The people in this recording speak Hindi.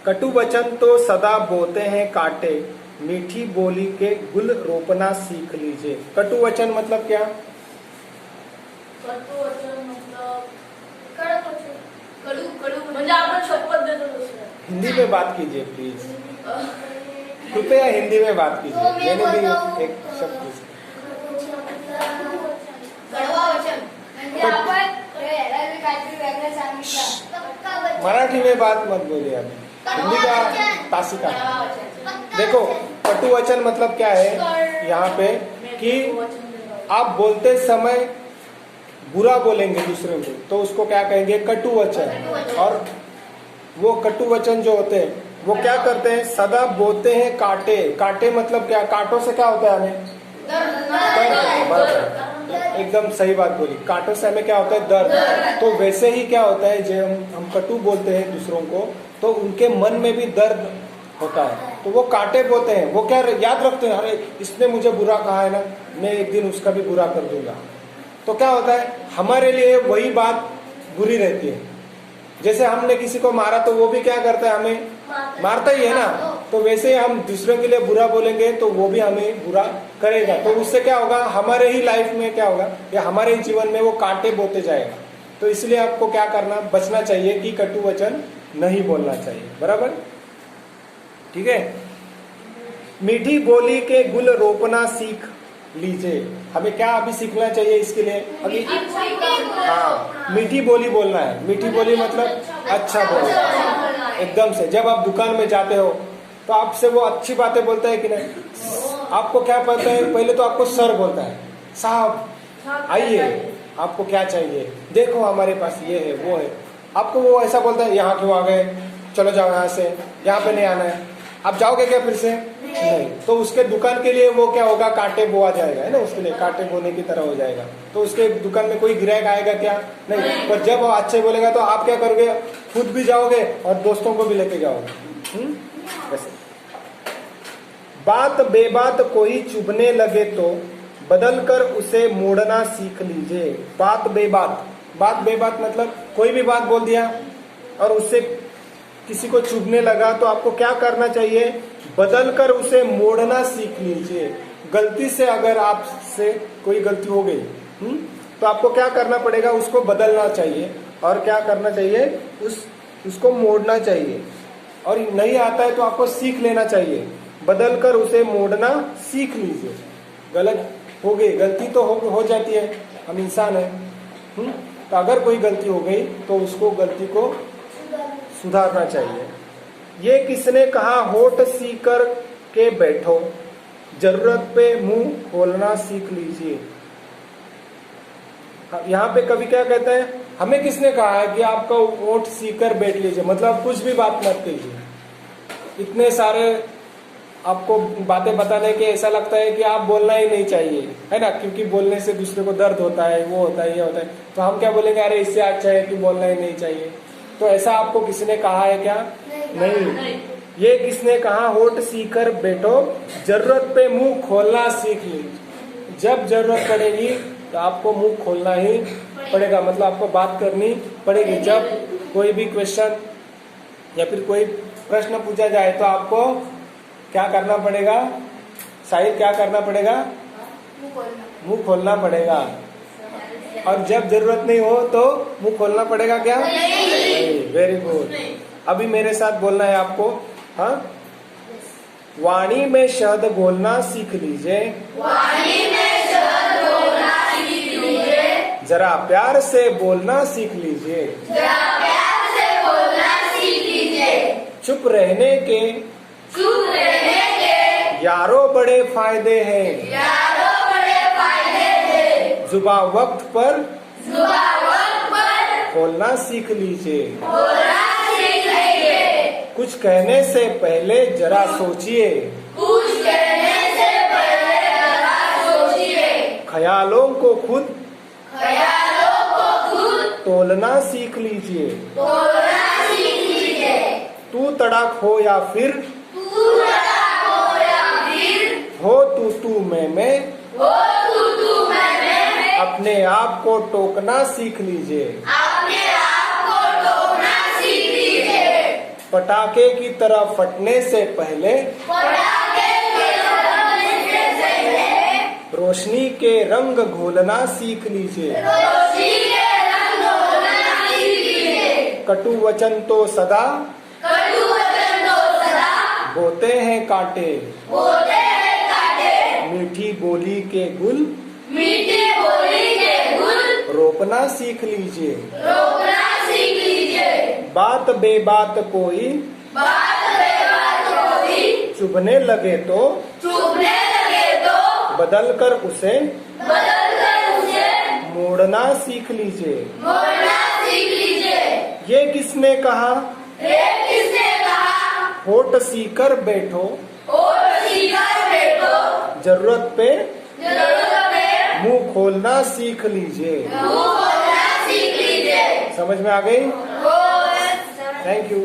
कटु वचन तो सदा बोते हैं कांटे, मीठी बोली के गुल रोपना सीख लीजिए। कटु वचन मतलब क्या? कटु वचन मतलब कड़क वचन, कड़ू कड़ू म्हणजे आपण शपथ देतो दुसऱ्याला। हिंदी में बात कीजिए प्लीज, कृपया हिंदी में बात कीजिए। मैंने भी एक शब्द पूछा। कड़वा वचन म्हणजे आपण याला काहीतरी वेगळं सांगितलं। मराठी में बात मत बोलिए अभी, हिंदी का तासिका। देखो कटु वचन मतलब क्या है यहाँ पे कि आप बोलते समय बुरा बोलेंगे दूसरे को तो उसको क्या कहेंगे? कटु वचन। और वो कटु वचन जो होते हैं वो क्या करते हैं? सदा बोते हैं कांटे। कांटे मतलब क्या? कांटों से क्या होता है हमें? दर्द। एकदम सही बात बोली, कांटों से हमें क्या होता है? दर्द। तो वैसे ही क्या होता है जब हम कटु बोलते हैं दूसरों को तो उनके मन में भी दर्द होता है, तो वो कांटे बोते हैं। वो क्या याद रखते हैं? अरे इसने मुझे बुरा कहा है ना, मैं एक दिन उसका भी बुरा कर दूंगा। तो क्या होता है हमारे लिए वही बात बुरी रहती है। जैसे हमने किसी को मारा तो वो भी क्या करता है? हमें मारता ही है ना। तो वैसे ही हम दूसरों के लिए बुरा बोलेंगे तो वो भी हमें बुरा करेगा। तो उससे क्या होगा? हमारे ही लाइफ में क्या होगा या हमारे ही जीवन में वो कांटे बोते जाएगा। तो इसलिए आपको क्या करना? बचना चाहिए कि कटु वचन नहीं बोलना चाहिए। बराबर, ठीक है। मीठी बोली के गुल रोपना सीख लीजिए। हमें क्या अभी सीखना चाहिए इसके लिए? अभी हाँ, मीठी बोली बोलना है। मीठी बोली मतलब अच्छा बोलना। एकदम से जब आप दुकान में जाते हो तो आपसे वो अच्छी बातें बोलता है कि नहीं? आपको क्या पता है? पहले तो आपको सर बोलता है, साहब आइए, आपको क्या चाहिए? देखो हमारे पास ये है वो है। आपको वो ऐसा बोलता है, यहाँ क्यों आ गए? चलो जाओ यहाँ से, यहाँ पे नहीं आना है। आप जाओगे क्या फिर से? नहीं। तो उसके दुकान के लिए वो क्या होगा? कांटे बोआ जाएगा, है ना, उसके लिए कांटे बोने की तरह हो जाएगा। तो उसके दुकान में कोई ग्राहक आएगा क्या? नहीं। पर जब वो अच्छे बोलेगा तो आप क्या करोगे? खुद भी जाओगे और दोस्तों को भी लेके जाओगे। वैसे बात बेबात कोई चुभने लगे तो बदल कर उसे मोड़ना सीख लीजिए। बात बेबात, बात बेबात मतलब कोई भी बात बोल दिया और उससे किसी को चुभने लगा तो आपको क्या करना चाहिए? बदल कर उसे मोड़ना सीख लीजिए। गलती से अगर आपसे कोई गलती हो गई तो आपको क्या करना पड़ेगा? उसको बदलना चाहिए। और क्या करना चाहिए? उसको मोड़ना चाहिए। और नहीं आता है तो आपको सीख लेना चाहिए। बदल कर उसे मोड़ना सीख लीजिए। गलत हो गई, गलती तो हो जाती है, हम इंसान है। तो अगर कोई गलती हो गई तो उसको गलती को सुधारना चाहिए। ये किसने कहा? होठ सीकर के बैठो, जरूरत पे मुंह खोलना सीख लीजिए। यहाँ पे कवि क्या कहते हैं? हमें किसने कहा है कि आपका होठ सीकर बैठ लीजिए? मतलब कुछ भी बात मत कीजिए। इतने सारे आपको बातें बताने के ऐसा लगता है कि आप बोलना ही नहीं चाहिए, है ना, क्योंकि बोलने से दूसरे को दर्द होता है, वो होता है, ये होता है। तो हम क्या बोलेंगे? अरे इससे अच्छा है कि बोलना ही नहीं चाहिए। तो ऐसा आपको किसी ने कहा है क्या? नहीं। ये किसने कहा? होठ सीकर बैठो, जरूरत पे मुंह खोलना सीख लीजिए। जब जरूरत पड़ेगी तो आपको मुंह खोलना ही पड़ेगा, मतलब आपको बात करनी पड़ेगी। जब कोई भी क्वेश्चन या फिर कोई प्रश्न पूछा जाए तो आपको क्या करना पड़ेगा? शायद क्या करना पड़ेगा? मुंह खोलना पड़ेगा। और जब जरूरत नहीं हो तो मुंह खोलना पड़ेगा क्या? नहीं। Very good. अभी मेरे साथ बोलना है आपको। हाँ, वाणी में शब्द बोलना सीख लीजिए। वाणी में शब्द बोलना सीख लीजिए। जरा प्यार से बोलना सीख लीजिए। जरा प्यार से बोलना सीख लीजिए। चुप रहने के यारों बड़े फायदे हैं। यारों बड़े फायदे हैं। जुबां वक्त पर खोलना सीख लीजिए। बोलना सीख लीजिए। कुछ कहने से पहले जरा सोचिए। कुछ कहने से पहले जरा सोचिए। ख्यालों को खुद तोलना सीख लीजिए। बोलना सीख लीजिए। तू तड़क हो या फिर हो तू मैं अपने आप को टोकना सीख लीजिए। अपने आप को टोकना सीख लीजिए। पटाखे की तरह फटने से पहले रोशनी के रंग घोलना सीख लीजिए। कटु वचन तो सदा बोते हैं कांटे, मीठी बोली के गुल रोपना सीख लीजिए। बात बेबात कोई चुभने लगे तो बदल कर उसे मोड़ना सीख लीजिए। ये किसने कहा होठ सीकर बैठो, जरूरत पे मुंह खोलना सीख लीजिए। समझ में आ गई? Thank you.